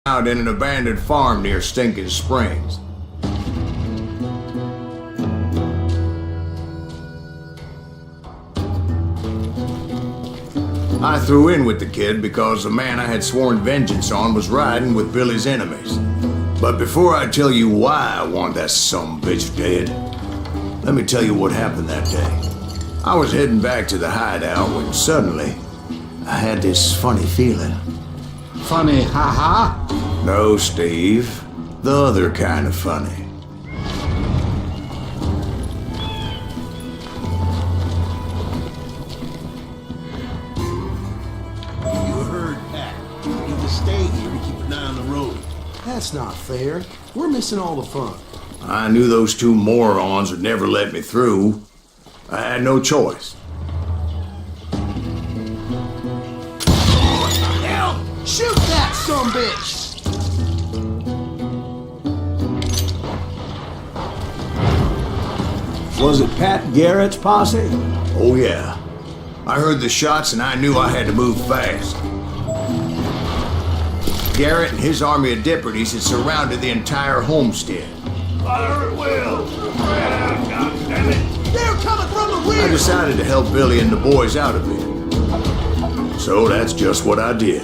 out in an abandoned farm near Stinking Springs. I threw in with the kid because the man I had sworn vengeance on was riding with Billy's enemies. But before I tell you why I want that sumbitch dead, let me tell you what happened that day. I was heading back to the hideout when suddenly I had this funny feeling. Funny, haha? No, Steve. The other kind of funny. That's not fair. We're missing all the fun. I knew those two morons would never let me through. I had no choice. What the hell? Shoot that sumbitch! Was it Pat Garrett's posse? Oh yeah. I heard the shots and I knew I had to move fast. Garrett and his army of deputies had surrounded the entire homestead. Fire at will! Spread out, goddammit! They're coming from the rear! I decided to help Billy and the boys out of it. So that's just what I did.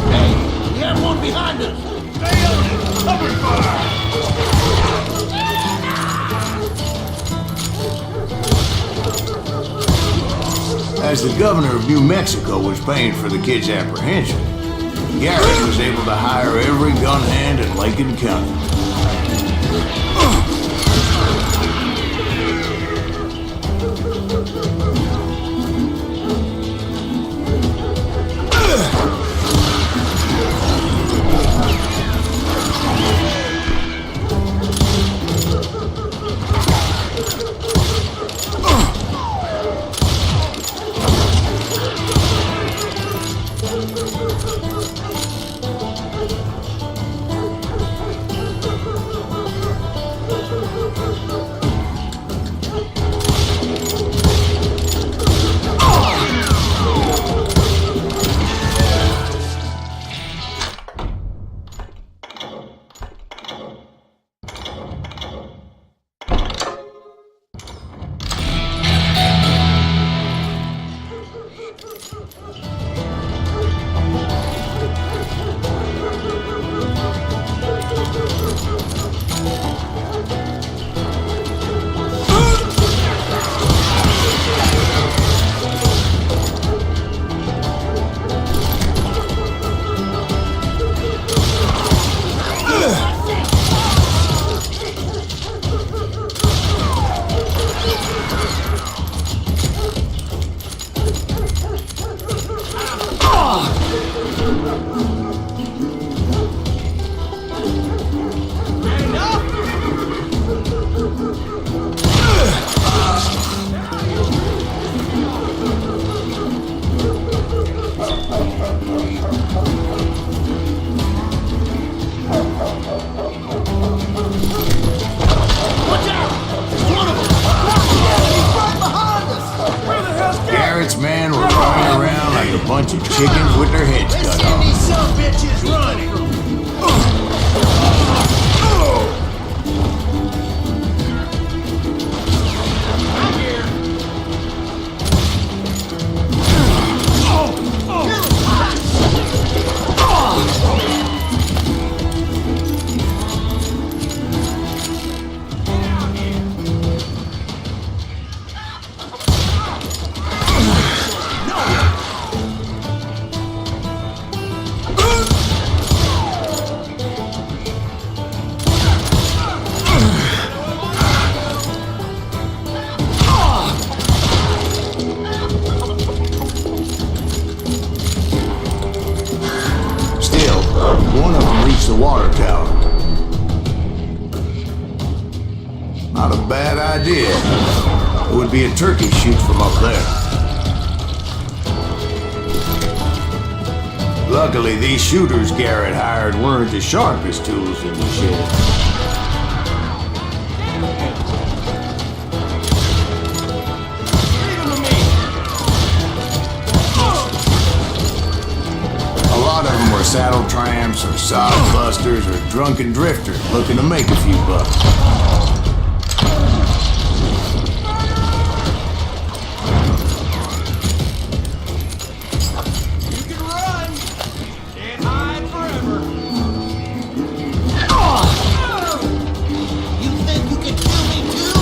Hey, we have one behind us! Stay on it! Cover fire! As the governor of New Mexico was paying for the kid's apprehension, Garrett was able to hire every gun hand in Lincoln County. Garrett's men were running around like a bunch of chickens with their heads cut off. Let's these sumbitches running! One of them reached the water tower. Not a bad idea. It would be a turkey shoot from up there. Luckily, these shooters Garrett hired weren't the sharpest tools in the shed. tramps or sod busters or drunken drifters looking to make a few bucks. You can run. Can't hide forever. You think you can kill me too?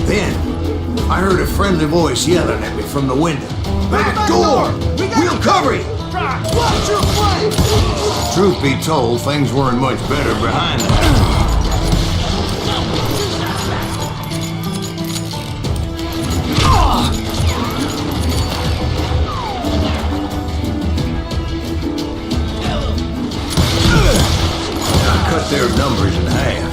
Then, I heard a friendly voice yelling at me from the window. Back door! We'll cover you! Watch your flank. Truth be told, things weren't much better behind the house. I cut their numbers in half,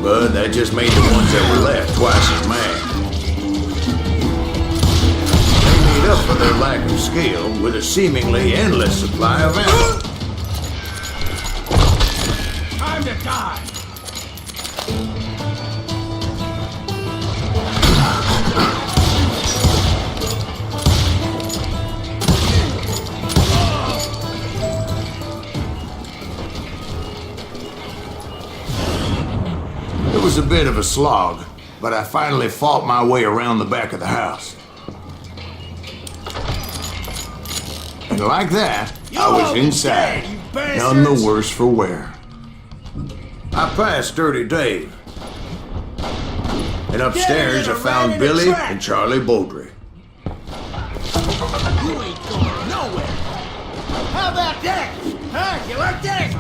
but that just made the ones that were left twice as mad. They made up for their lack of skill with a seemingly endless supply of ammo. Time to die. It was a bit of a slog, but I finally fought my way around the back of the house. And like that, I was inside, none the worse for wear. I passed Dirty Dave. And upstairs I found Billy and Charlie Beaudry. You ain't going nowhere. How about that? Huh? You like that?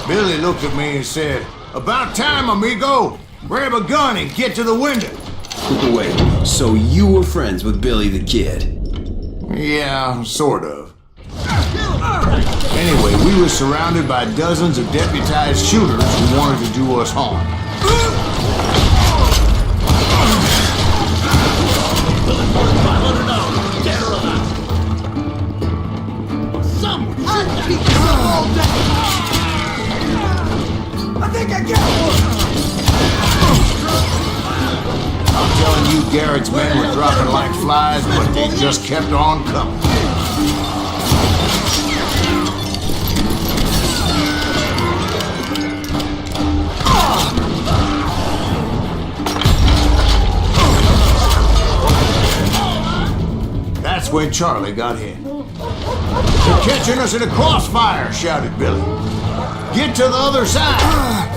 Billy looked at me and said, "About time, amigo! Grab a gun and get to the window." Wait, so you were friends with Billy the Kid? Yeah, sort of. Anyway, we were surrounded by dozens of deputized shooters who wanted to do us harm. Dead or alive. Someone shoot that. Keep this up all day. I think I got one. I'm telling you, Garrett's men were dropping like flies, but they just kept on coming. That's when Charlie got hit. "They're catching us in a crossfire," shouted Billy. "Get to the other side!"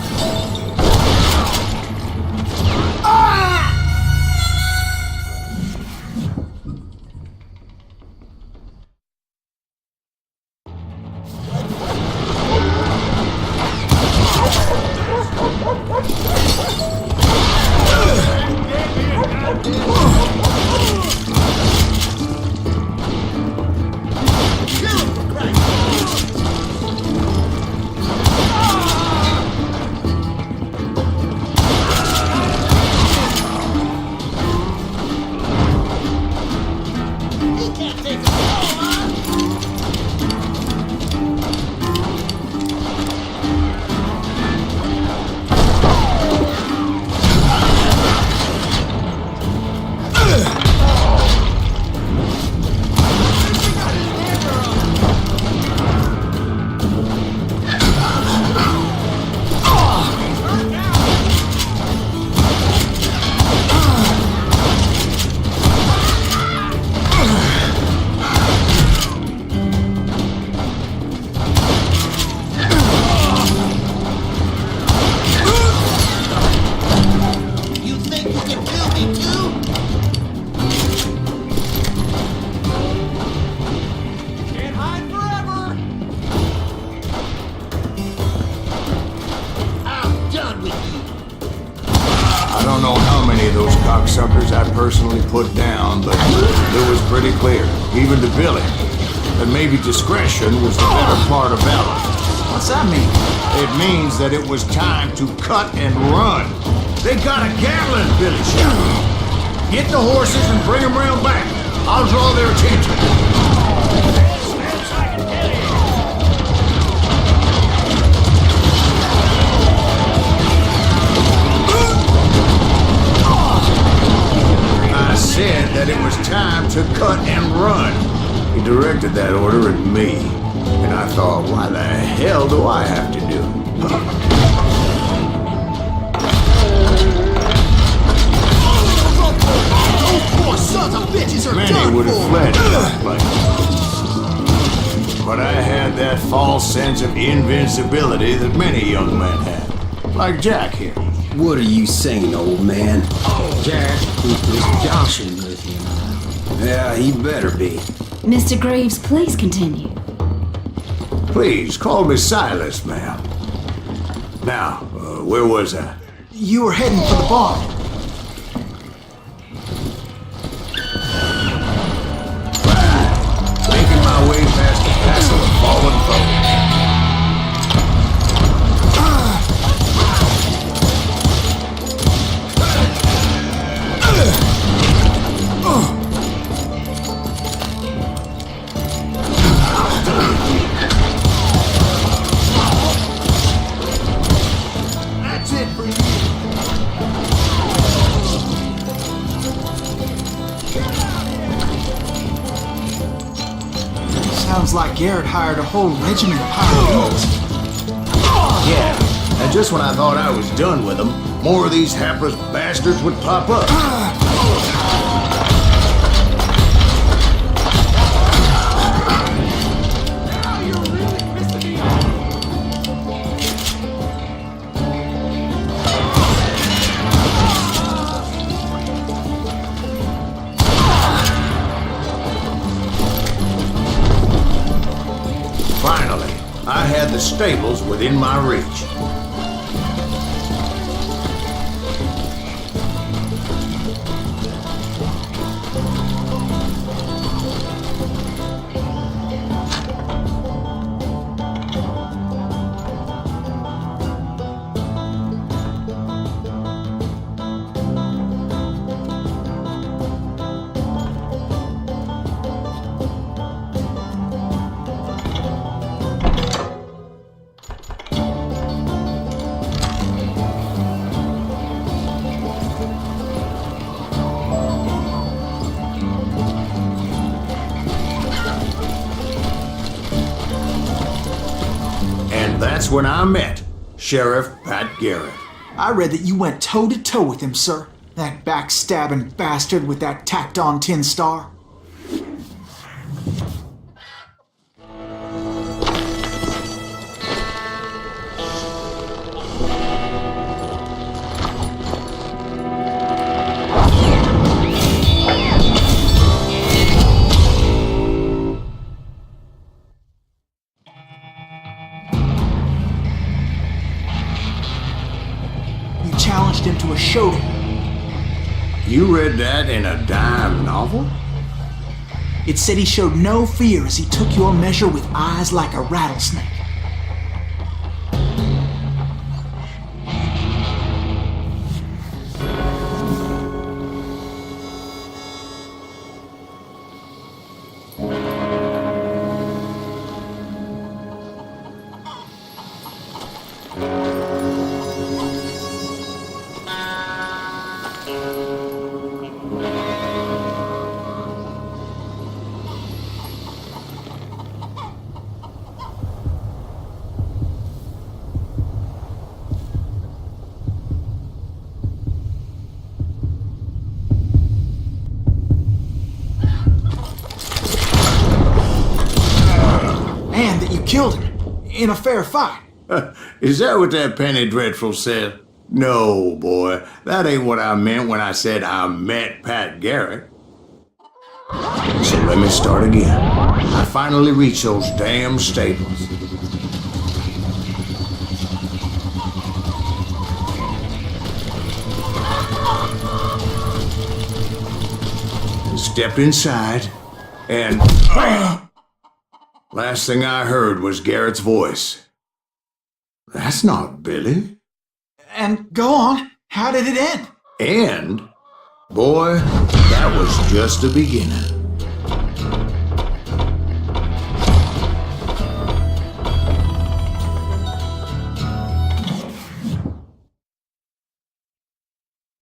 Cocksuckers I personally put down, but it was pretty clear, even to Billy, that maybe discretion was the better part of valor. What's that mean? It means that it was time to cut and run. They got a Gatling, Billy shouted. Get the horses and bring them round back. I'll draw their attention. I said that it was time to cut and run. He directed that order at me. And I thought, why the hell do I have to do it? Poor sons of bitches are Many done would have for. fled that place. But I had that false sense of invincibility that many young men have. Like Jack here. What are you saying, old man? Jack is joshing with you. Yeah, he better be. Mr. Graves, please continue. Please, call me Silas, ma'am. Now, where was I? You were heading for the barn. Making my way past the castle of fallen foes. That's it for you. Sounds like Garrett hired a whole regiment of hired Yeah, and just when I thought I was done with them, more of these hapless bastards would pop up. Now you're really pissing me off. Finally, I had the stables within my reach. And that's when I met Sheriff Pat Garrett. I read that you went toe-to-toe with him, sir. That backstabbing bastard with that tacked-on tin star. You challenged him to a showdown. You read that in a dime novel? It said he showed no fear as he took your measure with eyes like a rattlesnake. And that you killed him in a fair fight. Is that what that penny dreadful said? No, boy. That ain't what I meant when I said I met Pat Garrett. So let me start again. I finally reached those damn stables. Stepped inside, and last thing I heard was Garrett's voice. That's not Billy. And go on, how did it end? And Boy, that was just the beginning.